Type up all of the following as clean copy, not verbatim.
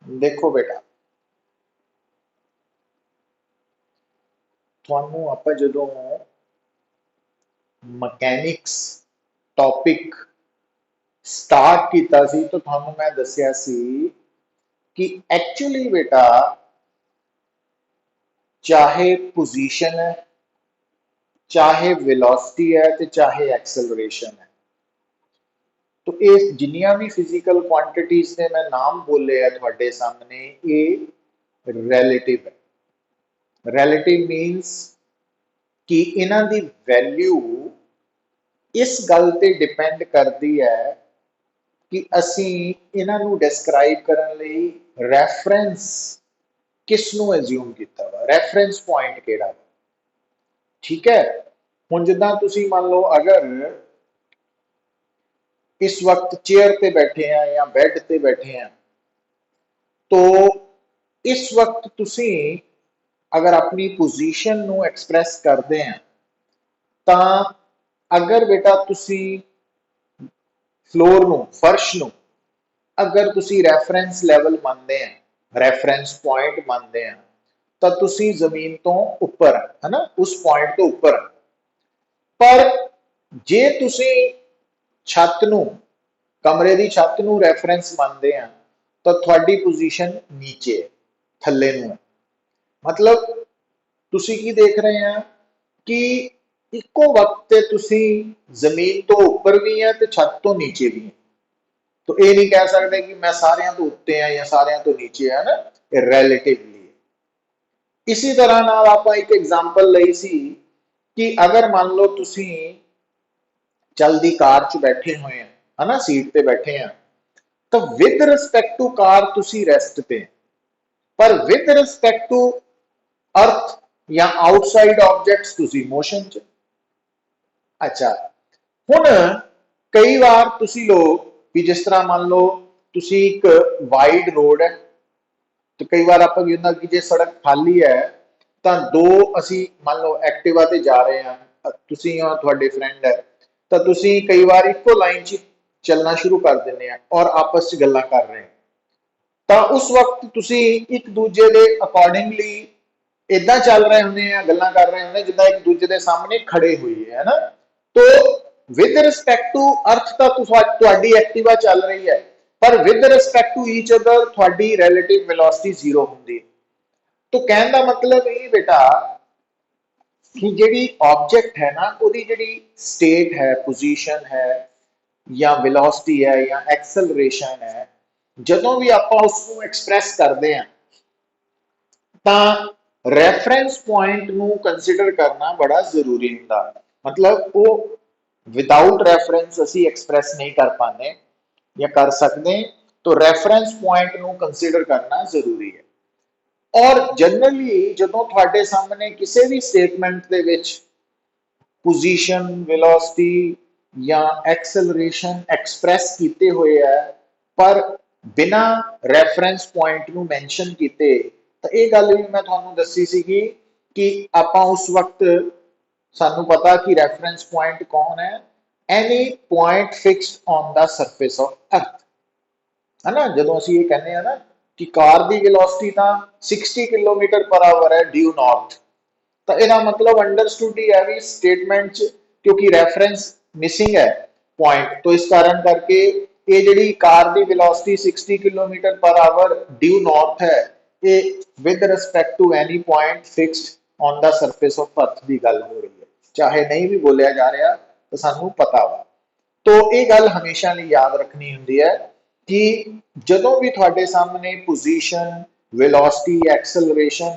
देखो बेटा, ਤੁਹਾਨੂੰ ਆਪਾਂ ਜਦੋਂ ਮਕੈਨਿਕਸ ਟੌਪਿਕ ਸਟਾਰਟ ਕੀਤਾ ਸੀ ਤਾਂ ਤੁਹਾਨੂੰ ਮੈਂ ਦੱਸਿਆ ਸੀ ਕਿ ਐਕਚੁਅਲੀ ਬੇਟਾ ਚਾਹੇ ਪੋਜੀਸ਼ਨ ਹੈ, ਚਾਹੇ ਵੈਲੋਸਿਟੀ है तो चाहे एक्सेलरेशन है। तो ये जिन्नियां भी फिजिकल क्वांटिटीज ने मैं नाम बोले है थोड़े सामने, ये रिलेटिव है। रिलेटिव मीनस कि इन्हां दी वैल्यू इस गल ते डिपेंड करती है कि असी इन्हां नू डिस्क्राइब करने लई रेफरेंस किस नू एज्यूम किया वा, रेफरेंस पॉइंट केड़ा वा। ठीक है, हुण जिद्दां तुसीं मान लो अगर इस वक्त चेयर पे बैठे हैं या बैड पे बैठे हैं तो इस वक्त तुसी अगर अपनी पोजीशन नू एक्सप्रैस करते हैं तो अगर बेटा तुसी फ्लोर नू फर्श नू अगर तुसी रेफरेंस लेवल मानते हैं, रेफरेंस पॉइंट मानते हैं तो तुसी जमीन तो ऊपर है ना, उस पॉइंट तो ऊपर। पर जे तुसी छत नू, कमरे की छत नू रेफरेंस मानते हैं तो थोड़ी पोजीशन नीचे थले नू है। मतलब तुसी की देख रहे हैं कि इको वक्त ते तुसी जमीन तो ऊपर भी है तो छत तो नीचे भी है। तो ये नहीं कह सकते कि मैं सारे तो उत्ते हैं या सारे तो नीचे है ना, रिलेटिवली। इसी तरह नाल आप एक एग्जाम्पल लई सी कि अगर मान लो तुसी चलती कार च बैठे हुए हैं है ना, सीट पे बैठे हैं तो विद रिस्पेक्ट टू कार तुसी रेस्ट पे, पर विद रिस्पेक्ट टू अर्थ या आउटसाइड ऑब्जेक्ट्स तुसी मोशन च। अच्छा, हुण कई बार तुसी लोग भी जिस तरह मान लो तुसी एक वाइड रोड है तो कई बार आप कि जे सड़क खाली है तो दो असी मान लो एक्टिवा ते जा रहे हैं, तुसी और तुहाडे फ्रेंड है तो तुसी कई बार इको लाइन च चलना शुरू कर देने हैं और आपस च गल्लां कर रहे हैं तो उस वक्त तुसी एक दूजे के अकॉर्डिंगली इदा चल रहे होंगे, गल्लां कर रहे होंगे जिदा एक दूजे के सामने खड़े हुए है ना। तो विद रिस्पेक्ट टू अर्थ तुहाडी एक्टिवा चल रही है पर with respect to each other थोड़ी रिलेटिव वेलोसिटी जीरो होंगी। तो कहने का मतलब ये बेटा कि जी ऑब्जेक्ट है ना, वो जी स्टेट है, पोजीशन है या वेलोसिटी है या एक्सेलरेशन है, जदों भी आप उसको एक्सप्रैस करते हैं तो रेफरेंस पॉइंट नू कंसिडर करना बड़ा जरूरी होता। मतलब वो विदाउट रेफरेंस असी एक्सप्रैस नहीं कर पाते या कर सकते, तो रेफरेंस पॉइंट नू कंसिडर करना जरूरी है। और जनरली जदों तुहाडे सामने किसी भी statement they which position, velocity या एक्सेलरेशन एक्सप्रैस किए हुए है पर बिना रेफरेंस पॉइंट नू मैंशन किए, तो यह गल भी मैं तुहानू दसी सीगी कि आपां उस वक्त सानू पता कि रेफरेंस पॉइंट कौन है, any point fixed on the surface of अर्थ है ना। जो असीं ये कहने हैं ना कि कार की वेलोसिटी तो 60 किलोमीटर पर आवर है ड्यू नॉर्थ, तो यह मतलब अंडरस्टूड ही है भी स्टेटमेंट क्योंकि रेफरेंस मिसिंग है पॉइंट, तो इस कारण करके ये जी कार की velocity 60 kilometre per hour due north है, ये with respect to any point fixed on the surface of earth की गल हो रही है। चाहे नहीं भी बोलिया जा रहा तो सानू पता वा। तो ये गल हमेशा लिए याद रखनी होंगी है कि जदों भी थोड़े सामने पोजीशन, वेलोसिटी, एक्सेलरेशन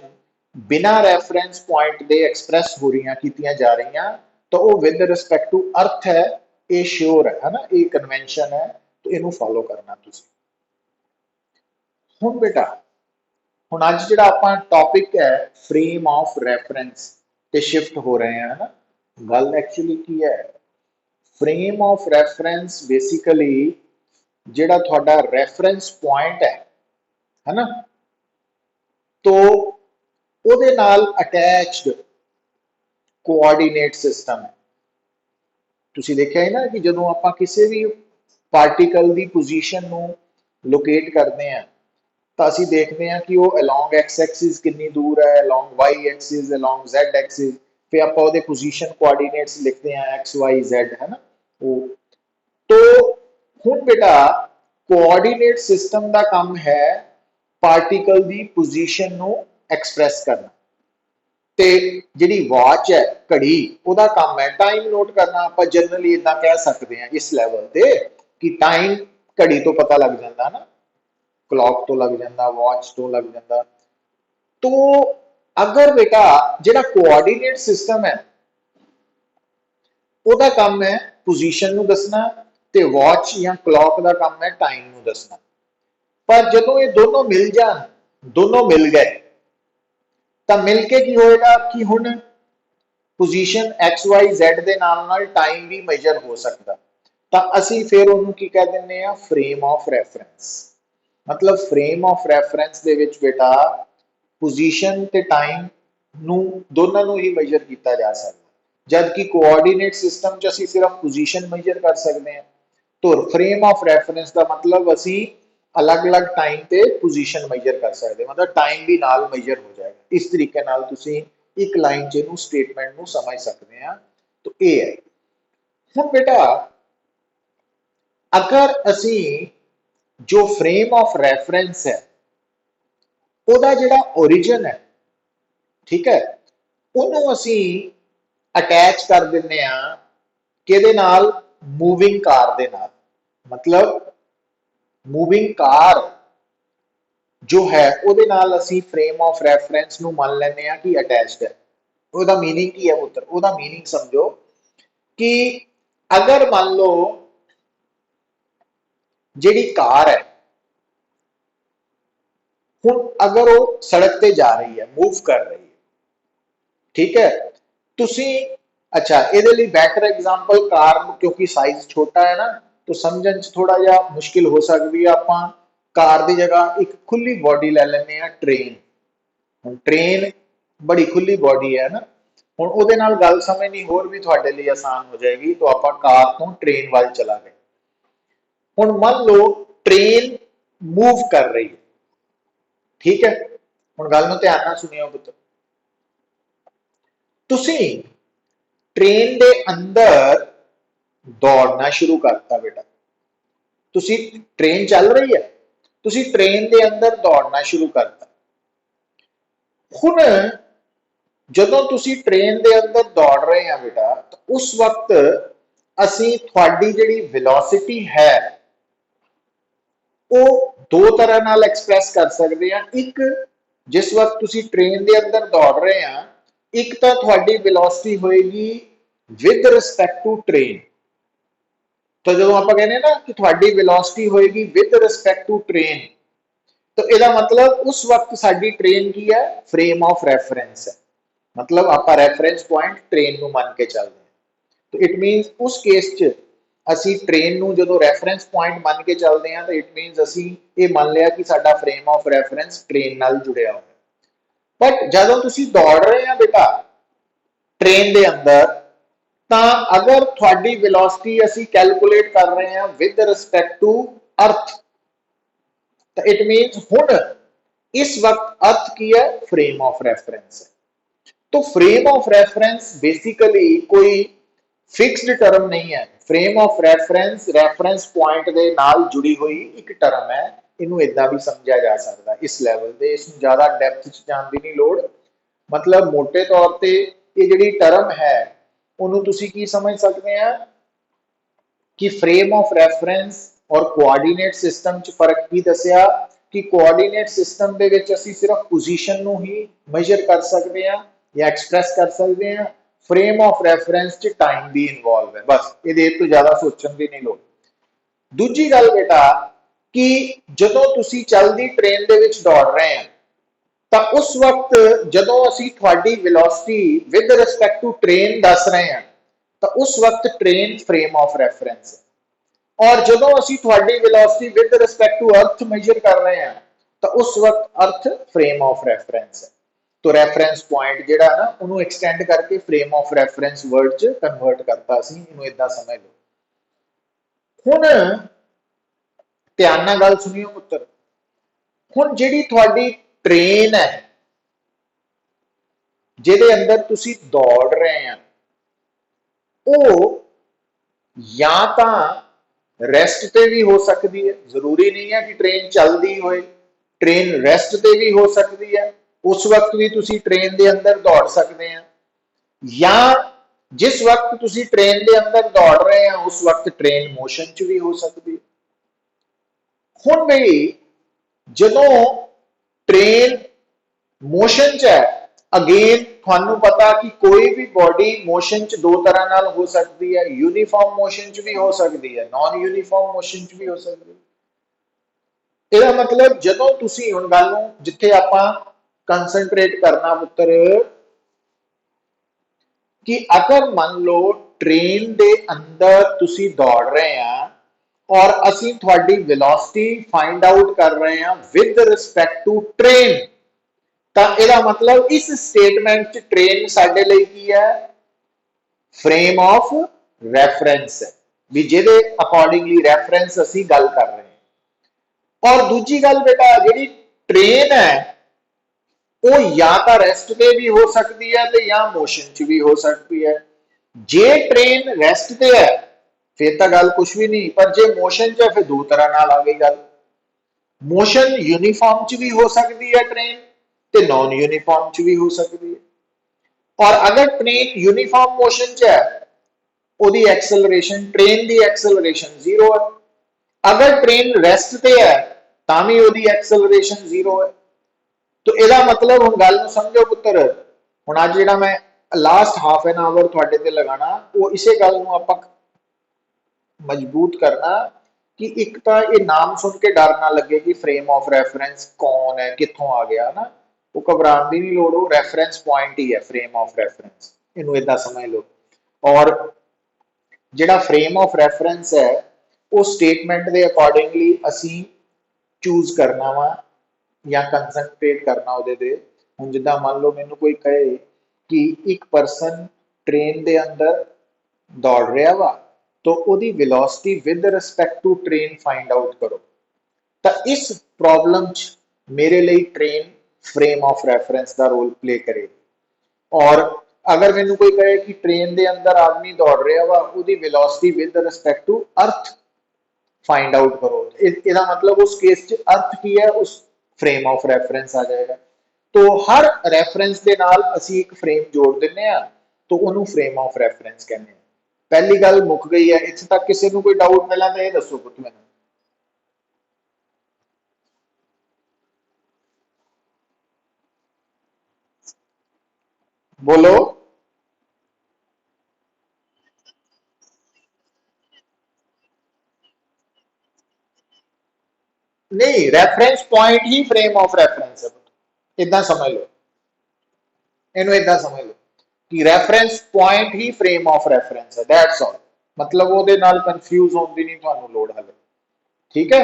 बिना रेफरेंस पॉइंट दे एक्सप्रैस हो रही कीतियां जा रही तो वो विद रिस्पेक्ट टू अर्थ है, ये श्योर है ना, ये कन्वेंशन है, तो इनू फॉलो करना तुसीं। हुण बेटा, हुण अज जिहड़ा आपां टॉपिक है फ्रेम ऑफ रेफरेंस ते शिफ्ट हो रहे हैं ना, गल एक्चुअली की है फ्रेम ऑफ रेफरेंस बेसिकली जिहड़ा तुहाडा रेफरेंस पॉइंट है ना, तो ਉਹਦੇ ਨਾਲ ਅਟੈਚਡ ਕੋਆਰਡੀਨੇਟ सिस्टम है। ਤੁਸੀਂ देखा है ना कि ਜਦੋਂ ਆਪਾਂ ਕਿਸੇ ਵੀ ਪਾਰਟੀਕਲ ਦੀ ਪੋਜੀਸ਼ਨ ਨੂੰ ਲੋਕੇਟ ਕਰਦੇ हैं ਤਾਂ ਅਸੀਂ ਦੇਖਦੇ ਹਾਂ ਕਿ ਉਹ along x axis ਕਿੰਨੀ ਦੂਰ ਹੈ, along y axis, along z axis, ਫਿਰ ਆਪਾਂ ਉਹਦੇ ਪੋਜੀਸ਼ਨ ਕੋਆਰਡੀਨੇਟਸ ਲਿਖਦੇ ਹਾਂ x y z, ਹੈ ਨਾ। ਉਹ ਤੋਂ ਹੁਣ ਬੇਟਾ ਕੋਆਰਡੀਨੇਟ ਸਿਸਟਮ ਦਾ ਕੰਮ ਹੈ ਪਾਰਟੀਕਲ ਦੀ ਪੋਜੀਸ਼ਨ ਨੂੰ ਐਕਸਪ੍ਰੈਸ ਕਰਨਾ, ਤੇ ਜਿਹੜੀ ਵਾਚ ਹੈ ਘੜੀ, ਉਹਦਾ ਕੰਮ ਹੈ ਟਾਈਮ ਨੋਟ ਕਰਨਾ। ਆਪਾਂ ਜਨਰਲੀ ਇਦਾਂ ਕਹਿ ਸਕਦੇ ਹਾਂ ਇਸ ਲੈਵਲ ਤੇ ਕਿ ਟਾਈਮ ਘੜੀ ਤੋਂ ਪਤਾ ਲੱਗ ਜਾਂਦਾ ਨਾ, क्लॉक तो लग जाता, वॉच तो लग जाता। तो अगर बेटा जेड़ा कोऑर्डिनेट सिस्टम है ਉਹਦਾ ਕੰਮ है पोजीशन ਨੂੰ ਦੱਸਣਾ, ਤੇ वॉच या क्लॉक ਦਾ ਕੰਮ है टाइम ਨੂੰ ਦੱਸਣਾ। पर ਜਦੋਂ ਇਹ ਦੋਨੋਂ ਮਿਲ ਜਾਣ, ਦੋਨੋਂ ਮਿਲ ਗਏ, ਤਾਂ ਮਿਲ ਕੇ ਕੀ ਹੋਏਗਾ ਕਿ ਹੁਣ पोजीशन XYZ ਦੇ ਨਾਲ टाइम भी मेजर हो सकता। ਤਾਂ ਅਸੀਂ ਫਿਰ ਉਹਨੂੰ ਕੀ ਕਹਿ ਦਿੰਦੇ ਆ, फ्रेम ऑफ रेफरेंस। मतलब फ्रेम ऑफ रेफरेंस ਦੇ ਵਿੱਚ ਬੇਟਾ पोजीशन ਤੇ टाइम ਨੂੰ ਦੋਨਾਂ ਨੂੰ ਹੀ मेजर ਕੀਤਾ ਜਾ ਸਕਦਾ, जबकि कोऑर्डिनेट सिस्टम च ਅਸੀਂ सिर्फ पोजीशन मेजर कर सकते हैं। तो फ्रेम ऑफ रेफरेंस का मतलब ਅਸੀਂ अलग-अलग टाइम ਤੇ पोजीशन मेजर कर सकते, मतलब टाइम भी नाल मेजर हो जाएगा। इस तरीके नाल ਤੁਸੀਂ एक लाइन च ਇਹਨੂੰ स्टेटमेंट ਨੂੰ समझ सकते हैं। तो ये है। ਹੁਣ बेटा अगर ਅਸੀਂ जो फ्रेम ऑफ रेफरेंस है ਉਹਦਾ ਜਿਹੜਾ ओरिजिन है, ठीक है, ਉਹਨੂੰ ਅਸੀਂ अटैच कर ਦਿੰਦੇ ਆ ਕਿਹਦੇ ਨਾਲ, मूविंग कार ਦੇ ਨਾਲ। मतलब मूविंग कार जो है ਉਹਦੇ ਨਾਲ ਅਸੀਂ फ्रेम ऑफ रेफरेंस ਨੂੰ ਮੰਨ ਲੈਂਦੇ ਆ कि अटैच्ड है। ਉਹਦਾ मीनिंग ਕੀ है ਪੁੱਤਰ, ਉਹਦਾ मीनिंग समझो कि अगर मान लो ਜਿਹੜੀ कार है, ਹੁਣ अगर वो सड़क ਤੇ जा रही है, मूव कर रही है, ठीक है, ਤੁਸੀਂ अच्छा ਇਹਦੇ ਲਈ बेटर एग्जांपल कार, क्योंकि साइज छोटा है ना, तो समझण ਚ थोड़ा ਜਿਹਾ मुश्किल हो सकती है। ਆਪਾਂ कार ਦੀ ਜਗ੍ਹਾ एक खुली बॉडी ले ਲੈਂਦੇ ਆ, ट्रेन। ਹੁਣ ट्रेन बड़ी खुली बॉडी है ना, ਹੁਣ ਉਹਦੇ ਨਾਲ ਗੱਲ ਸਮਝਣੀ ਹੋਰ ਵੀ ਤੁਹਾਡੇ ਲਈ ਆਸਾਨ ਹੋ ਜਾਏਗੀ। तो ਆਪਾਂ कार ਤੋਂ ट्रेन ਵੱਲ चला गए। ਹੁਣ ਮੰਨ ਲਓ ट्रेन मूव कर रही है, ठीक है। ਹੁਣ ਗੱਲ ਨੂੰ ਧਿਆਨ ਨਾਲ ਸੁਣਿਓ ਪੁੱਤਰ, ਤੁਸੀਂ ट्रेन ਦੇ ਅੰਦਰ ਦੌੜਨਾ ਸ਼ੁਰੂ ਕਰਤਾ ਬੇਟਾ। ਤੁਸੀਂ ट्रेन ਚੱਲ ਰਹੀ ਹੈ, ਤੁਸੀਂ ट्रेन ਦੇ ਅੰਦਰ ਦੌੜਨਾ ਸ਼ੁਰੂ ਕਰਤਾ। ਹੁਣ ਜਦੋਂ ਤੁਸੀਂ ट्रेन ਦੇ ਅੰਦਰ ਦੌੜ ਰਹੇ ਆ ਬੇਟਾ, ਤਾਂ ਉਸ ਵਕਤ ਅਸੀਂ ਤੁਹਾਡੀ ਜਿਹੜੀ ਵੈਲੋਸਿਟੀ ਹੈ ਉਹ ਦੋ ਤਰ੍ਹਾਂ ਨਾਲ ਐਕਸਪ੍ਰੈਸ ਕਰ ਸਕਦੇ ਆ। ਇੱਕ, ਜਿਸ ਵਕਤ ਤੁਸੀਂ ट्रेन ਦੇ ਅੰਦਰ ਦੌੜ ਰਹੇ ਆ, ਇੱਕ ਤਾਂ ਤੁਹਾਡੀ ਵੈਲੋਸਿਟੀ ਹੋਏਗੀ विद रिस्पेक्ट टू ट्रेन। तो जो आप कहने ना कि थोड़ी वेलोसिटी होएगी विद रिस्पेक्ट टू ट्रेन, तो इसका मतलब उस वक्त साडी ट्रेन की है, फ्रेम ऑफ रेफरेंस है। मतलब आप रेफरेंस पॉइंट ट्रेन नूं मान के चलते हैं। तो इट मीनस उस केस च असी ट्रेन नूं जदों रेफरेंस पॉइंट मान के चलते हैं, तो इट मीनस असी ये मान लिया कि साडा फ्रेम ऑफ रेफरेंस ट्रेन नाल जुड़िया होया। बट जदों तुसीं दौड़ रहे हैं बेटा ट्रेन दे अंदर, ਤਾਂ अगर थोड़ी वेलोसिटी असी कैलकुलेट कर रहे हैं विद रिस्पेक्ट टू अर्थ, तो इट मीन्स हुण इस वक्त अर्थ की है, फ्रेम ऑफ रेफरेंस है। तो फ्रेम ऑफ रेफरेंस बेसिकली कोई फिक्स्ड टर्म नहीं है। Frame of reference reference point के नाल जुड़ी हुई एक टर्म है। इनू इदा भी समझा जा सकता इस लैवल से, इसमें ज्यादा डैप्थ च जाने की नहीं लोड़। मतलब मोटे तौर पर ये जिहड़ी टर्म है ਉਹਨੂੰ ਤੁਸੀਂ ਕੀ ਸਮਝ ਸਕਦੇ ਆ कि फ्रेम ऑफ रेफरेंस और कोआर्डिनेट सिस्टम च फर्क की दसिया कि कोआर्डिनेट सिस्टम दे विच असीं सिर्फ पोजीशन नूं ही मेजर कर सकते हैं या एक्सप्रैस कर सकते हैं। फ्रेम ऑफ रेफरेंस च टाइम भी इनवॉल्व है। बस ये तो ज्यादा सोचने की नहीं लोड़। दूजी गल बेटा कि जदों तुसीं चलदी ट्रेन दे विच दौड़ रहे हैं, तो उस वक्त जदों असी थोड़ी velocity with respect to train दस रहे हैं, तो उस वक्त ट्रेन फ्रेम ऑफ रेफरेंस है। और जदों असी थोड़ी velocity with respect to earth measure कर रहे हैं, तो उस वक्त अर्थ फ्रेम ऑफ रेफरेंस है। तो रेफरेंस पॉइंट जिहड़ा ना उन्होंने एक्सटेंड करके फ्रेम ऑफ रेफरेंस वर्ड च कन्वर्ट करता सी। इनू इदां समझ लो। हुण ध्यान नाल गल सुनियो पुत्तर, ਹੁਣ ਜਿਹੜੀ ਤੁਹਾਡੀ ਟ੍ਰੇਨ ਹੈ ਜਿਹਦੇ ਅੰਦਰ ਤੁਸੀਂ ਦੌੜ ਰਹੇ ਆ, ਉਹ ਜਾਂ ਤਾਂ ਰੈਸਟ ਤੇ ਵੀ ਹੋ ਸਕਦੀ ਹੈ, ਜ਼ਰੂਰੀ ਨਹੀਂ ਹੈ ਕਿ ਟ੍ਰੇਨ ਚੱਲਦੀ ਹੋਏ, ਟ੍ਰੇਨ ਰੈਸਟ ਤੇ ਵੀ ਹੋ ਸਕਦੀ ਹੈ, ਉਸ ਵਕਤ ਵੀ ਤੁਸੀਂ ਟ੍ਰੇਨ ਦੇ ਅੰਦਰ ਦੌੜ ਸਕਦੇ ਆ, ਜਾਂ ਜਿਸ ਵਕਤ ਤੁਸੀਂ ਟ੍ਰੇਨ ਦੇ ਅੰਦਰ ਦੌੜ ਰਹੇ ਆ ਉਸ ਵਕਤ ਟ੍ਰੇਨ ਮੋਸ਼ਨ 'ਚ ਵੀ ਹੋ ਸਕਦੀ ਹੈ। ਹੁਣ ਬਈ ਜਦੋਂ ਟ੍ਰੇਨ ਮੋਸ਼ਨ 'ਚ ਹੈ, ਅਗੇਨ ਤੁਹਾਨੂੰ ਪਤਾ ਕਿ ਕੋਈ ਵੀ ਬੋਡੀ ਮੋਸ਼ਨ 'ਚ ਦੋ ਤਰ੍ਹਾਂ ਨਾਲ ਹੋ ਸਕਦੀ ਹੈ, ਯੂਨੀਫਾਰਮ ਮੋਸ਼ਨ 'ਚ ਵੀ ਹੋ ਸਕਦੀ ਹੈ, ਨਾਨ ਯੂਨੀਫਾਰਮ ਮੋਸ਼ਨ 'ਚ ਵੀ ਹੋ ਸਕਦੀ ਹੈ। ਇਹਦਾ ਮਤਲਬ ਜਦੋਂ ਤੁਸੀਂ ਹੁਣ ਗੱਲ ਨੂੰ ਜਿੱਥੇ ਆਪਾਂ ਕੰਸੈਂਟਰੇਟ ਕਰਨਾ ਪੁੱਤਰ, कि अगर मान लो ट्रेन दे अंदर तुसी दौड़ रहे हैं और असी थोड़ी वेलोसिटी फाइंड आउट कर रहे हैं विद रिस्पेक्ट टू ट्रेन, तो इसका मतलब इस स्टेटमेंट च ट्रेन साडे लई की है, फ्रेम ऑफ रेफरेंस है, भी जिहदे अकॉर्डिंगली रेफरेंस असी गल कर रहे हैं। और दूजी गल बेटा जिहड़ी ट्रेन है वो या तो रेस्ट पे भी हो सकती है तो या मोशन च भी हो सकती है। जे ट्रेन रेस्ट पे है फिर तो गल कुछ भी नहीं, पर जे मोशन च है फिर दो तरह नाल आ गई गल। मोशन यूनीफॉर्म च भी हो सकती है ट्रेन, ते नॉन यूनीफॉर्म च भी हो सकती है। और अगर ट्रेन यूनीफॉर्म मोशन च है ओदी एक्सेलरेशन, ट्रेन दी एक्सेलरेशन जीरो है। अगर ट्रेन रेस्ट पे है तां भी ओदी एक्सेलरेशन जीरो है। तो ਇਹਦਾ मतलब ਹੁਣ ਗੱਲ ਨੂੰ ਸਮਝੋ ਪੁੱਤਰ, ਹੁਣ ਅੱਜ ਜਿਹੜਾ ਮੈਂ ਲਾਸਟ ਹਾਫ ਐਨ ਆਵਰ ਤੁਹਾਡੇ ਤੇ ਲਗਾਣਾ ਉਹ ਇਸੇ ਗੱਲ ਨੂੰ ਆਪਾਂ ਮਜ਼ਬੂਤ ਕਰਨਾ ਕਿ ਇੱਕ ਤਾਂ ਇਹ ਨਾਮ ਸੁਣ ਕੇ ਡਰ ਨਾ ਲੱਗੇ ਕਿ ਫਰੇਮ ਆਫ ਰੈਫਰੈਂਸ ਕੌਣ ਹੈ ਕਿੱਥੋਂ ਆ ਗਿਆ ਨਾ, ਉਹ ਘਬਰਾਉਣ ਦੀ ਨਹੀਂ ਲੋੜ, ਉਹ ਰੈਫਰੈਂਸ ਪੁਆਇੰਟ ਹੀ ਹੈ ਫਰੇਮ ਆਫ ਰੈਫਰੈਂਸ, ਇਹਨੂੰ ਇਦਾਂ ਸਮਝ ਲਓ। ਔਰ ਜਿਹੜਾ ਫਰੇਮ ਆਫ ਰੈਫਰੈਂਸ ਹੈ ਉਹ ਸਟੇਟਮੈਂਟ ਦੇ ਅਕੋਰਡਿੰਗਲੀ ਅਸੀਂ ਚੂਜ਼ ਕਰਨਾ ਵਾ ਜਾਂ ਕੰਸੈਂਟਰੇਟ ਕਰਨਾ ਉਹਦੇ ਤੇ। ਹੁਣ ਜਿੱਦਾਂ ਮੰਨ ਲਓ ਮੈਨੂੰ ਕੋਈ ਕਹੇ ਕਿ ਇੱਕ ਪਰਸਨ ਟ੍ਰੇਨ ਦੇ ਅੰਦਰ ਦੌੜ ਰਿਹਾ ਵਾ तो ਉਹਦੀ velocity with respect to train find out ਕਰੋ, ਤਾਂ ਇਸ ਪ੍ਰੋਬਲਮ 'ਚ ਮੇਰੇ ਲਈ ਟ੍ਰੇਨ frame of reference ਦਾ ਰੋਲ ਪਲੇ ਕਰੇਗੀ। ਔਰ ਅਗਰ ਮੈਨੂੰ ਕੋਈ ਕਹੇ ਕਿ ਟ੍ਰੇਨ ਦੇ ਅੰਦਰ ਆਦਮੀ ਦੌੜ ਰਿਹਾ ਵਾ ਉਹਦੀ velocity with respect to earth find out करो, इसका मतलब उस केस च अर्थ की है उस फ्रेम ऑफ रेफरेंस आ जाएगा। तो हर रेफरेंस के नाल असी एक फ्रेम जोड़ देने हैं तो उन्होंने फ्रेम ऑफ रेफरेंस कहने हैं। पहली गल मुक गई है, इत्थे तक किसी को कोई डाउट मिला तो ये दसो पुत मैनूं। बोलो। नहीं, reference point he frame of reference है, इदा समझ लो, इनू इदा समझ लो कि reference point he frame of reference है, दैट्स ऑल। मतलब वो कंफ्यूज होने की नहीं तुहानू लोड़ हले, ठीक है,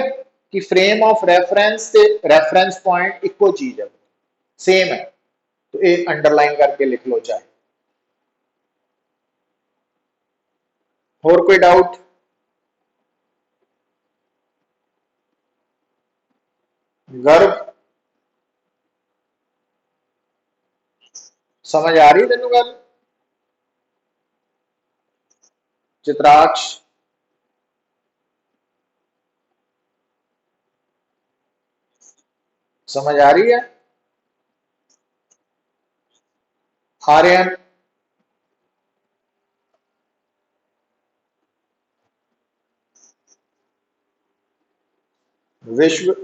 कि फ्रेम ऑफ रेफरेंस ते रेफरेंस पॉइंट इको चीज है, सेम है। तो ये अंडरलाइन करके लिख लो चाहे। और कोई डाउट? गर्भ समझ आ रही तेन गल? चित्राक्ष समझ आ रही है? आर्यन विश्व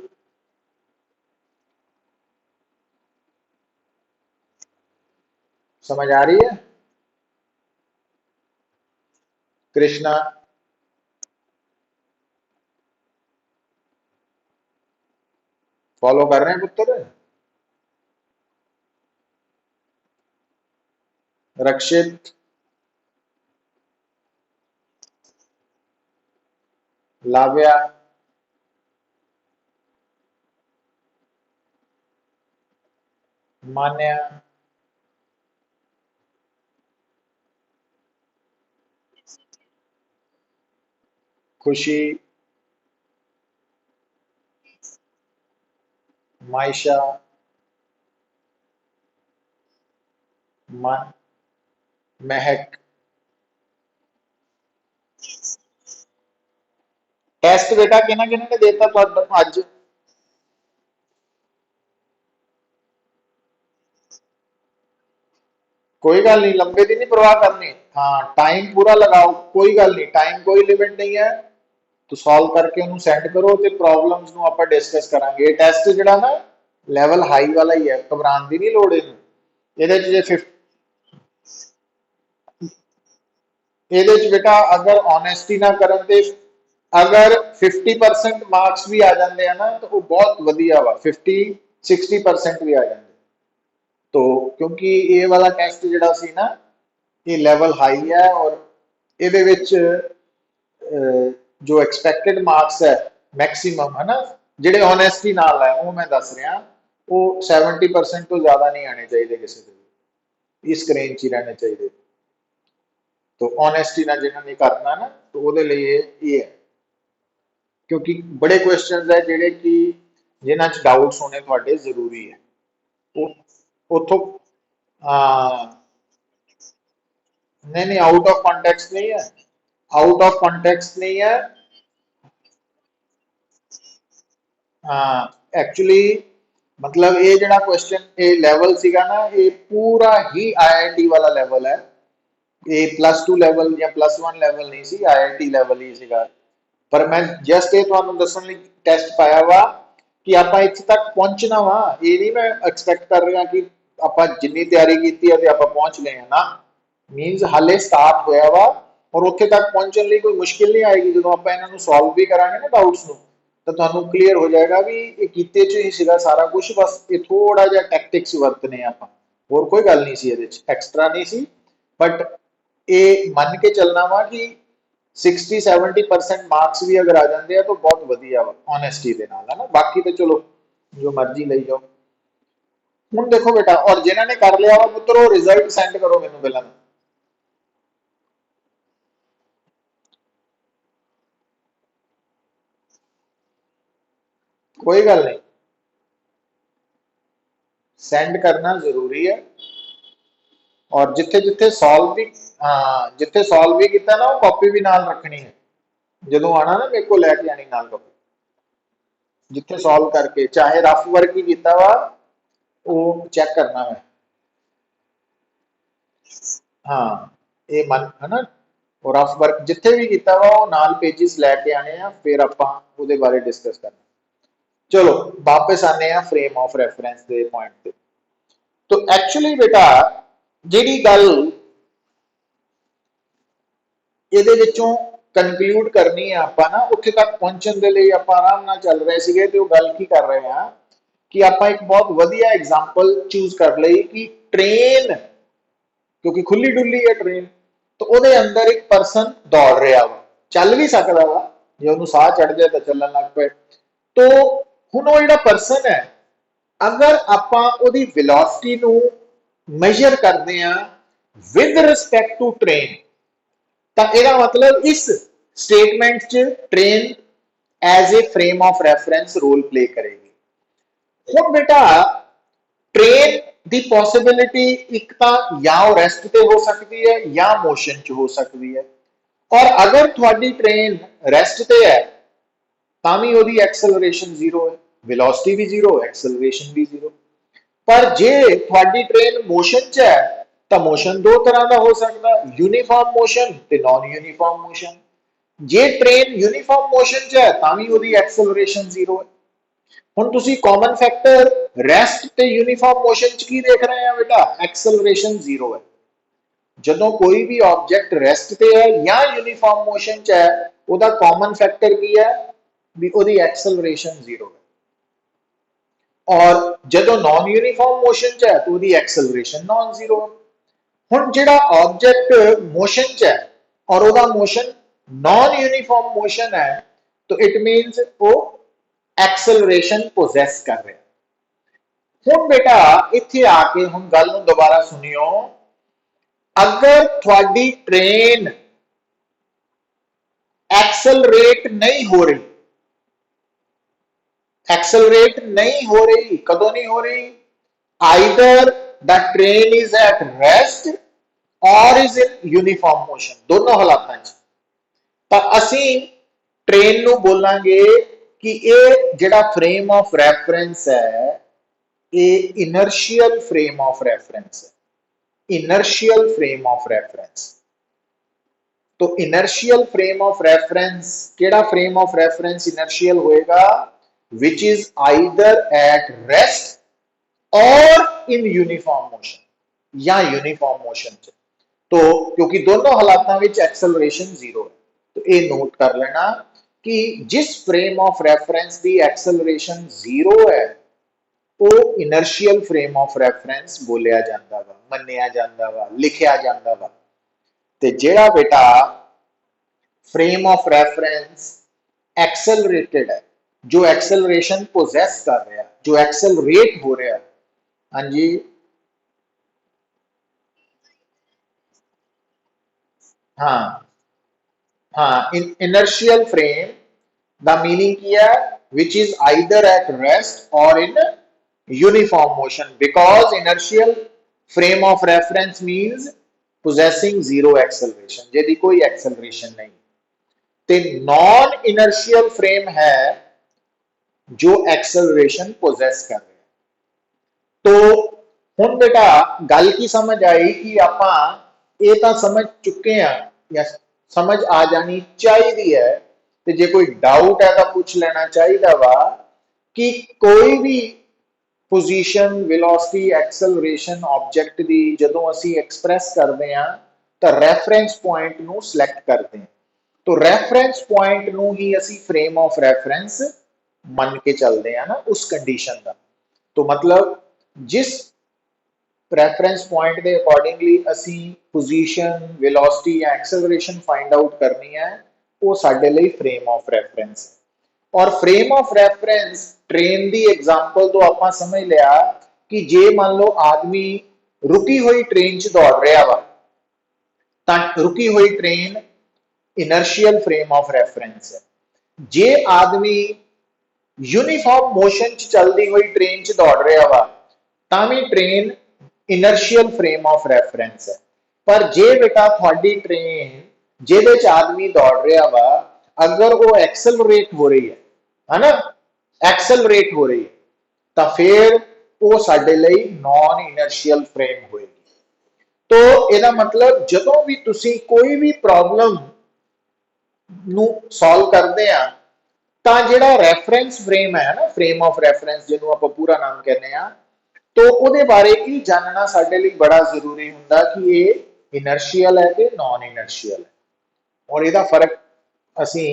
समझ आ रही है? कृष्णा फॉलो कर रहे हैं पुत्र? रक्षित, लाव्या, मान्या, खुशी, मायशा, मन, महक। टेस्ट बेटा किन्ना किन्ना ने देता अज? कोई गल नहीं, लंबे की नहीं परवाह करनी। हाँ, टाइम पूरा लगाओ, कोई गल नहीं, टाइम कोई लिमिट नहीं है। तो सॉल्व करके उन्होंने सेंड करो तो प्रॉब्लम्स ਨੂੰ ਆਪਾਂ डिस्कस करांगे। ये टेस्ट ਜਿਹੜਾ ना ਲੈਵਲ हाई वाला ही है, घबराने की नहीं लोड़ ਇਹਨੂੰ। ਇਹਦੇ ਚ ਜੇ 50 ਇਹਦੇ ਚ बेटा अगर ऑनेस्टी ना करन ते अगर 50% मार्क्स भी आ जाते हैं ना तो वो बहुत वधिया वा। 50-60% भी आ जाते। तो क्योंकि ये वाला टेस्ट ਜਿਹੜਾ ਸੀ ना ये लेवल हाई है और ਇਹਦੇ ਵਿੱਚ जो एक्सपैक्टेड मार्क्स है मैक्सीमम है ना ਜਿਹੜੇ ऑनेस्टी नाल है वो मैं दस रहा वो 70% तो ज्यादा नहीं आने चाहिए किसी के भी, इस रेंज ही रहने चाहिए। तो ऑनेस्टी ना जिन्होंने करना ना तो वो लिए ये है, क्योंकि बड़े क्वेश्चन है जेडे कि जिन्हों डाउट्स होने थोड़े जरूरी है। उतो नहीं नहीं, आउट ऑफ कॉन्टेक्स्ट नहीं है, आउट ऑफ कॉन्टेक्स्ट नहीं है। हाँ एक्चुअली मतलब ये जड़ा क्वेश्चन ये लेवल सीगा ना ये पूरा ही आईआईटी वाला लेवल है। ये +2 लेवल या +1 लेवल नहीं सी, आईआईटी लेवल ही सीगा। पर मैं जस्ट ये ਤੁਹਾਨੂੰ ਦੱਸਣ ਲਈ ਟੈਸਟ ਪਾਇਆ ਵਾ ਕਿ ਆਪਾਂ ਇੱਥੇ ਤੱਕ ਪਹੁੰਚਣਾ ਵਾ। ਇਹ ਨਹੀਂ ਮੈਂ ਐਕਸਪੈਕਟ ਕਰ ਰਿਹਾ ਕਿ ਆਪਾਂ ਜਿੰਨੀ ਤਿਆਰੀ ਕੀਤੀ ਹੈ ਤੇ ਆਪਾਂ ਪਹੁੰਚ ਗਏ ਹਾਂ ਨਾ। ਮੀਨਸ ਹਾਲੇ ਸਟਾਰਟ ਹੋਇਆ ਵਾ ਔਰ ਉੱਥੇ ਤੱਕ ਪਹੁੰਚਣ ਲਈ ਕੋਈ ਮੁਸ਼ਕਿਲ ਨਹੀਂ ਆਏਗੀ। ਜਦੋਂ ਆਪਾਂ ਇਹਨਾਂ ਨੂੰ ਸੋਲਵ ਵੀ ਕਰਾਂਗੇ ਨਾ ਡਾਊਟਸ ਨੂੰ ਤਾਂ ਤੁਹਾਨੂੰ ਕਲੀਅਰ ਹੋ ਜਾਏਗਾ ਵੀ ਇਹ ਕੀਤੇ ਚ ਹੀ ਸੀਗਾ ਸਾਰਾ ਕੁਝ। ਬਸ ਇਹ ਥੋੜਾ ਜਿਹਾ ਟੈਕਟਿਕਸ ਵਰਤਨੇ ਆਪਾਂ, ਹੋਰ ਕੋਈ ਗੱਲ ਨਹੀਂ ਸੀ ਇਹਦੇ ਚ, ਐਕਸਟਰਾ ਨਹੀਂ ਸੀ। बट ये मन के चलना वा कि 60-70% मार्क्स भी अगर आ जाते हैं तो बहुत वधिया वा ऑनेस्टी के नाल है ना। बाकी तो चलो जो मर्जी ले जाओ। हुण देखो बेटा, और जिन्होंने कर लिया वा पुत्रो रिजल्ट सेंड करो मैनू पहला। कोई गल नहीं, सेंड करना जरूरी है। और जिथे जिथे सॉल्व भी, हाँ जिथे सॉल्व भी किया ना वो कॉपी भी नाल रखनी है। जो आना ना मेरे को लैके आनी नाल कॉपी, जिथे सॉल्व करके चाहे रफ वर्क ही किया वा वो चेक करना है। हाँ ये मन है ना, और रफ वर्क जिथे भी किया वा वो नाल पेजिस लैके आने हैं, फिर आपां उहदे बारे डिस्कस करना। चलो वापस आने हैं फ्रेम ऑफ रेफरेंस के पॉइंट पे। तो एक्चुअली बेटा जिहड़ी गल ਇਹਦੇ ਵਿੱਚੋਂ ਕਨਕਲੂਡ ਕਰਨੀ ਹੈ ਆਪਾਂ ਨਾ, ਉੱਥੇ ਤੱਕ ਪਹੁੰਚਣ ਦੇ ਲਈ ਆਪਾਂ ਆਰਾਮ ਨਾਲ ਚੱਲ ਰਹੇ ਸੀਗੇ ਤੇ ਉਹ ਗੱਲ ਕੀ ਕਰ ਰਹੇ ਆ ਕਿ ਆਪਾਂ ਇੱਕ ਬਹੁਤ ਵਧੀਆ ਐਗਜ਼ਾਮਪਲ ਚੂਜ਼ ਕਰ ਲਈ ਕਿ ਟ੍ਰੇਨ, ਕਿਉਂਕਿ ਖੁੱਲੀ ਡੁੱਲੀ ਹੈ ਟ੍ਰੇਨ, ਤਾਂ ਉਹਦੇ ਅੰਦਰ ਇੱਕ ਪਰਸਨ ਦੌੜ ਰਿਹਾ ਵਾ, ਚੱਲ ਵੀ ਸਕਦਾ ਵਾ, ਜੇ ਉਹਨੂੰ ਸਾਹ ਚੜ ਜਾਏ ਤਾਂ ਚੱਲਣ ਲੱਗ ਪਏ। ਤੋ ਹੁਣ ਉਹ ਜਿਹੜਾ ਪਰਸਨ ਹੈ ਅਗਰ ਆਪਾਂ ਉਹਦੀ ਵੈਲੋਸਿਟੀ ਨੂੰ ਮੈਜ਼ਰ ਕਰਦੇ ਆ ਵਿਦ ਰਿਸਪੈਕਟ ਟੂ ਟ੍ਰੇਨ ਤਾਂ ਇਹਦਾ ਮਤਲਬ ਇਸ ਸਟੇਟਮੈਂਟ 'ਚ train as a frame of reference role play करेगी। ਹੁਣ बेटा ट्रेन की पॉसिबिलिटी एक तो या रेस्ट पे हो सकती है या मोशन च हो सकती है। और अगर थोड़ी ट्रेन रेस्ट पे है तामी ओदी एक्सेलरेशन जीरो है, वेलोसिटी भी जीरो, एक्सेलरेशन भी जीरो। पर जे थोड़ी ट्रेन मोशन च है तो मोशन दो तरह का हो सकता, यूनीफॉर्म मोशन ते नॉन यूनीफॉर्म मोशन। जे ट्रेन यूनीफॉर्म मोशन च है तामी ओदी एक्सेलरेशन जीरो है। ਹੁਣ ਤੁਸੀਂ ਕਾਮਨ ਫੈਕਟਰ ਰੈਸਟ ਤੇ ਯੂਨੀਫਾਰਮ ਮੋਸ਼ਨ ਚ ਕੀ ਦੇਖ ਰਹੇ ਆ ਬੇਟਾ, ਐਕਸਲਰੇਸ਼ਨ ਜ਼ੀਰੋ ਹੈ। ਜਦੋਂ ਕੋਈ ਵੀ ਆਬਜੈਕਟ ਰੈਸਟ ਤੇ ਹੈ ਜਾਂ ਯੂਨੀਫਾਰਮ ਮੋਸ਼ਨ ਚ ਹੈ ਉਹਦਾ ਕਾਮਨ ਫੈਕਟਰ ਕੀ ਹੈ ਵੀ ਉਹਦੀ ਐਕਸਲਰੇਸ਼ਨ ਜ਼ੀਰੋ ਹੈ। ਔਰ ਜਦੋਂ ਨਾਨ ਯੂਨੀਫਾਰਮ ਮੋਸ਼ਨ ਚ ਹੈ ਤਾਂ ਉਹਦੀ ਐਕਸਲਰੇਸ਼ਨ ਨਾਨ ਜ਼ੀਰੋ ਹੈ। ਹੁਣ ਜਿਹੜਾ ਆਬਜੈਕਟ ਮੋਸ਼ਨ ਚ ਹੈ ਔਰ ਉਹਦਾ ਮੋਸ਼ਨ ਨਾਨ ਯੂਨੀਫਾਰਮ ਮੋਸ਼ਨ ਹੈ ਤਾਂ ਇਟ ਮੀਨਸ ਉਹ एक्सेलरेशन पोजेस कर रहे। हुण बेटा इत्थे आके हुण गल नूं दोबारा सुनियो, अगर थोड़ी ट्रेन एक्सेलरेट नहीं हो रही, एक्सेलरेट नहीं हो रही, कदों नहीं हो रही? Either the train is eight rest और इज इन यूनिफॉर्म मोशन, दोनों हालातां च। ਤਾਂ ਅਸੀਂ ट्रेन ਨੂੰ ਬੋਲਾਂਗੇ ਕਿ ਇਹ ਜਿਹੜਾ फ्रेम ऑफ रेफरेंस है ये इनर्शियल फ्रेम ऑफ रेफरेंस है, इनर्शियल फ्रेम ऑफ रेफरेंस। तो इनर्शियल फ्रेम ऑफ रेफरेंस, केड़ा फ्रेम ऑफ रेफरेंस इनर्शियल होएगा? विच is either at rest or in uniform motion या यूनिफॉर्म मोशन च। तो क्योंकि दोनों हालातों में एक्सेलरेशन जीरो है, तो ये नोट कर लेना कि जिस फ्रेम ऑफ रेफरेंस की एक्सेलरेशन जीरो है वो इनर्शियल फ्रेम ऑफ रेफरेंस बोलिया जाता वा, मन्निया जाता वा, लिखिया जाता वा। ते जेड़ा बेटा फ्रेम ऑफ रेफरेंस एक्सेलरेटेड है, जो एक्सेलरेशन पोजेस कर रहा है, जो एक्सेलरेट हो रहा है, हाँ जी, हाँ हाँ, इनर्शियल फ्रेम द मीनिंग किया which is either at rest or in uniform motion, because inertial frame of reference means possessing zero acceleration, यदि कोई एक्सेलरेशन नहीं। ते नॉन इनर्शियल फ्रेम है जो एक्सेलरेशन पोजेस कर रहे हैं। तो हुण बेटा गल की समझ आई कि आपां ये तो समझ चुके हैं या समझ आ जानी चाहिए है, तो जे कोई डाउट है तो पूछ लेना चाहिए वा कि कोई भी पोजीशन वेलोसिटी एक्सेलरेशन ऑब्जेक्ट की जदों असी एक्सप्रैस करते हैं तो रेफरेंस पॉइंट नू सिलेक्ट करते हैं। तो रेफरेंस पॉइंट नू ही असी फ्रेम ऑफ रेफरेंस मन के चलते हैं ना उस कंडीशन का। तो मतलब जिस रेफरेंस पॉइंट के अकॉर्डिंगली असी पोजीशन वेलोसिटी या एक्सेलरेशन फाइंड आउट करनी है, वो साडे लई फ्रेम ऑफ रेफरेंस है। और फ्रेम ऑफ रेफरेंस ट्रेन की एग्जाम्पल तो आप समझ लिया कि जे मान लो आदमी रुकी हुई ट्रेन च दौड़ रहा वा, तो रुकी हुई train inertial frame of reference है। जे आदमी यूनिफॉर्म मोशन च चलती हुई ट्रेन च दौड़ रहा वा, Tawi train inertial frame of reference है। पर जे बेटा थोड़ी ट्रेन जिहदे च आदमी दौड़ रहा वा अगर वो एक्सेलरेट हो रही है ना, एक्सेलरेट हो रही है, तो फिर वो साडे लई नॉन इनर्शियल फ्रेम होएगी। तो ਇਹਦਾ मतलब ਜਦੋਂ भी तुसी कोई भी प्रॉब्लम ਨੂੰ सॉल्व करते हैं तो ਜਿਹੜਾ रेफरेंस फ्रेम है ना, फ्रेम ऑफ रेफरेंस जिन्हों आप पूरा नाम कहते हैं, तो ਉਹਦੇ बारे की जानना साडे लिए बड़ा जरूरी हुंदा कि ये इनर्शियल है कि नॉन इनर्शियल है, और ਇਹਦਾ फर्क असी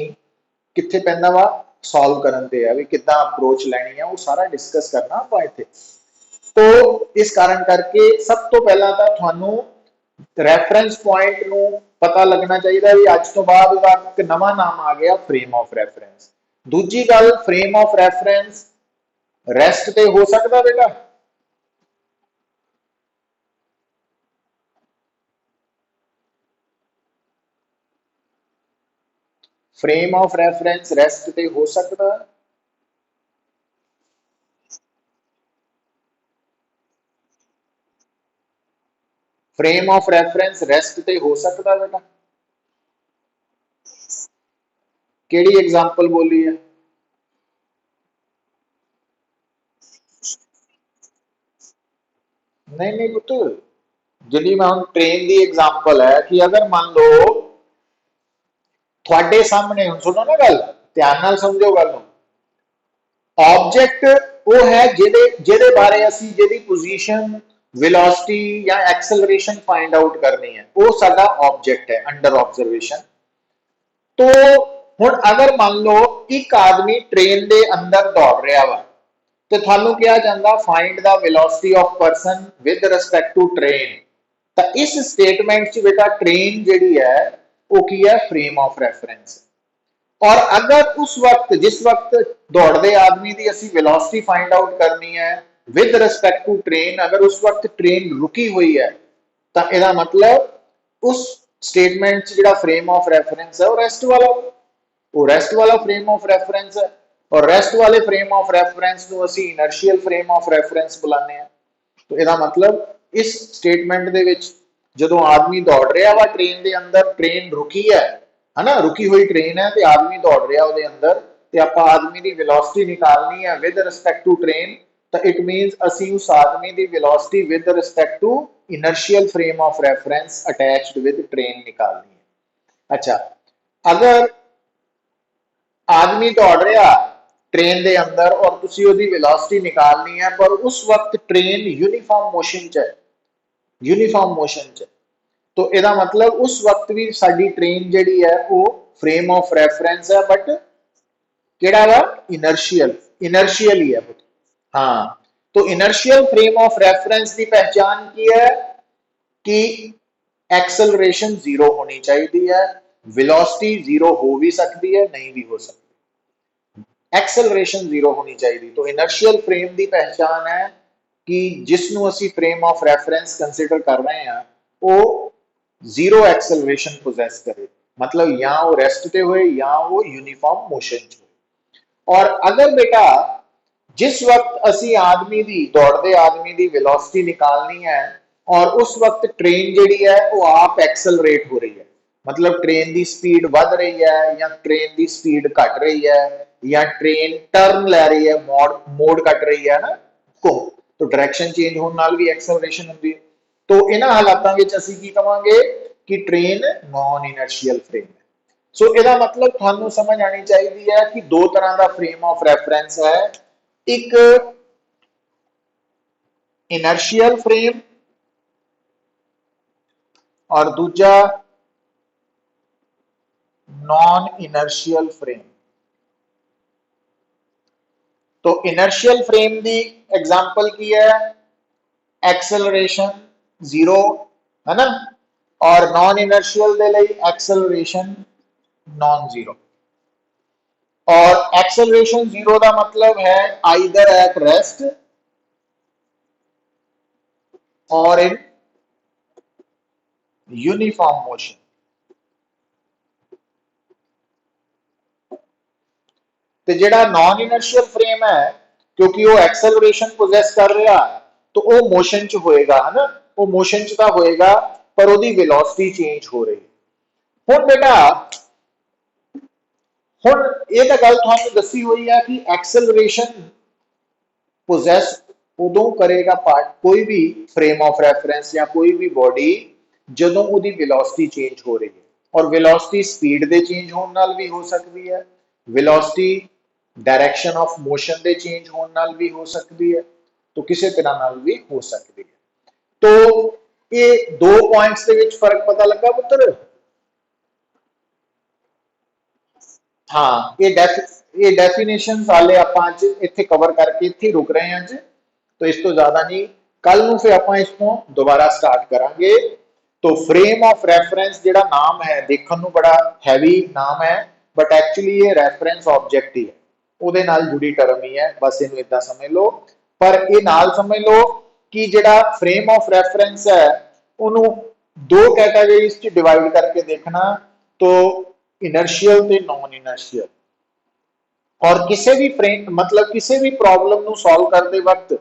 कित्थे पैंदा वा सॉल्व करन ते है, भी किद्दां अप्रोच लैनी है, वो सारा डिस्कस करना आपां इत्थे। तो इस कारण करके सब तो पहला तो तुहानू रेफरेंस पॉइंट नू पता लगना चाहिए भी अज तो बाद एक नवा नाम आ गया फ्रेम ऑफ रेफरेंस। दूजी गल, फ्रेम ऑफ रेफरेंस रेस्ट ते हो सकता बेटा? फ्रेम ऑफ रेफरेंस रेस्ट ते हो सकता? फ्रेम ऑफ रेफरेंस रेस्ट ते हो सकता बेटा? केड़ी एग्जांपल बोली है? नहीं नहीं पुत्र, जी मैं हम ट्रेन की एग्जांपल है कि अगर मान लो थोड़े सामने, हम सुनो ना गल, ध्यान नाल समझो गल, ऑब्जेक्ट वो है जिहदे जिहदे बारे असी जिहदी पोजीशन वेलोसिटी या एक्सेलरेशन फाइंड आउट करनी है, वो साडा ऑब्जेक्ट है अंडर ऑब्जर्वेशन। तो हुण अगर मान लो एक आदमी ट्रेन के अंदर दौड़ रहा वा, तो थानू कहा जाता find the velocity of person with respect to train. तो इस स्टेटमेंट च बेटा ट्रेन जिहड़ी है वो की है फ्रेम ऑफ रेफरेंस। और अगर उस वक्त जिस वक्त दौड़ते आदमी की असी वेलोसिटी फाइंड आउट करनी है विद रिस्पेक्ट टू ट्रेन, अगर उस वक्त ट्रेन रुकी हुई है, तो यदा मतलब उस स्टेटमेंट जो फ्रेम ऑफ रेफरेंस है वो रेस्ट वाला फ्रेम ऑफ रेफरेंस है। और रेस्ट वाले फ्रेम ऑफ रेफरेंस ਨੂੰ ਅਸੀਂ ਇਨਰਸ਼ੀਅਲ ਫਰੇਮ ਆਫ ਰੈਫਰੈਂਸ ਬੁਲਾਉਂਦੇ ਆ। तो ਇਹਦਾ मतलब इस स्टेटमेंट ਦੇ ਵਿੱਚ ਜਦੋਂ ਆਦਮੀ ਦੌੜ ਰਿਹਾ ਵਾ ट्रेन ਦੇ अंदर, ट्रेन रुकी है ना, रुकी हुई ट्रेन है ਤੇ आदमी दौड़ ਰਿਹਾ ਉਹਦੇ अंदर ਤੇ ਆਪਾਂ आदमी ਦੀ वेलोसिटी निकालनी है विद रिस्पेक्ट टू ट्रेन, तो इट मींस ਅਸੀਂ उस आदमी ਦੀ velocity with respect to inertial frame of reference attached with train निकालनी है। अच्छा, अगर आदमी दौड़ रहा ट्रेन के अंदर और तुसी उसकी वेलोसिटी निकालनी है पर उस वक्त ट्रेन यूनीफॉर्म मोशन च है, यूनीफॉर्म मोशन च, तो यदा मतलब उस वक्त भी साडी ट्रेन जिहड़ी है वो फ्रेम ऑफ रेफरेंस है बट केड़ा वा इनर्शियल, इनर्शियल ही है। हाँ, तो इनर्शियल फ्रेम ऑफ रेफरेंस की पहचान की है कि एक्सेलरेशन जीरो होनी चाहिए है, वेलोसिटी जीरो हो भी सकती है, नहीं भी हो सकती, एक्सेलरेशन जीरो होनी चाहिए। तो इनर्शियल फ्रेम की पहचान है कि जिसनों असी फ्रेम ऑफ रेफरेंस कंसिडर कर रहे हैं वो जीरो एक्सेलरेशन पोजेस करे, मतलब या वो रेस्ट पे हुए या वो यूनिफॉर्म मोशन च हो। और अगर बेटा जिस वक्त असी आदमी की दौड़ते आदमी की वेलोसिटी निकालनी है और उस वक्त ट्रेन जिहड़ी है वो आप एक्सेलरेट हो रही है, मतलब ट्रेन की स्पीड बढ़ रही है या ट्रेन की स्पीड घट रही है या ट्रेन टर्न ले रही है, मोड कट रही है ना को, तो डायरेक्शन चेंज होने नाल भी एक्सेलरेशन होती है। तो इन्हां हालातां विच असीं की कहांगे कि ट्रेन नॉन इनर्शियल फ्रेम है। सो इसका मतलब थानू समझ आनी चाहिए है कि दो तरह का फ्रेम ऑफ रेफरेंस है, एक इनर्शियल फ्रेम और दूजा नॉन इनर्शियल फ्रेम। तो इनर्शियल फ्रेम की एग्जांपल की है एक्सेलरेशन जीरो है ना, और नॉन इनर्शियल दे लिए एक्सेलरेशन नॉन जीरो। और एक्सेलरेशन जीरो का मतलब है either at rest or in uniform motion. तो जेड़ा नॉन इनर्शियल फ्रेम है क्योंकि वो एक्सेलरेशन पोजेस कर रहा तो वो मोशन च होएगा है ना, वो मोशन च तो होएगा पर उसकी वेलोसिटी चेंज हो रही है। हुण बेटा हुण ये तो गल तुहानू दसी हुई है कि एक्सेलरेशन पोजेस उदों करेगा पार्ट कोई भी फ्रेम ऑफ रेफरेंस या कोई भी बॉडी जदों उसकी वेलोसिटी चेंज हो रही है, और वेलोसिटी स्पीड दे चेंज होने नाल भी हो सकती है, velocity direction of motion they change होने नाल भी हो सकती है, तो किसी तरह नाल भी हो सकती है। तो ये दो पॉइंट्स के विच फर्क पता लगा पुत्र? हाँ, ये डेफिनेशन वाले आप अज इत्थे कवर करके इत्थे रुक रहे हैं अज, तो इस तो ज्यादा नहीं, कल नूं फिर आप इसको दोबारा स्टार्ट करांगे। तो फ्रेम ऑफ रेफरेंस जिहड़ा नाम है देखने नूं बड़ा हैवी नाम है बट एक्चुअली ये रेफरेंस ऑब्जेक्ट ही है, उहदे नाल जुड़ी टर्म ही है, बस इहनूं इदां समझ लो। पर ये नाल समझ लो कि जिहड़ा फ्रेम ऑफ रेफरेंस है उन्होंने दो कैटेगरीज च डिवाइड करके देखना, तो इनर्शियल ते नॉन इनर्शियल। और किसी भी फ्रेम मतलब किसी भी प्रॉब्लम को सॉल्व करते वक्त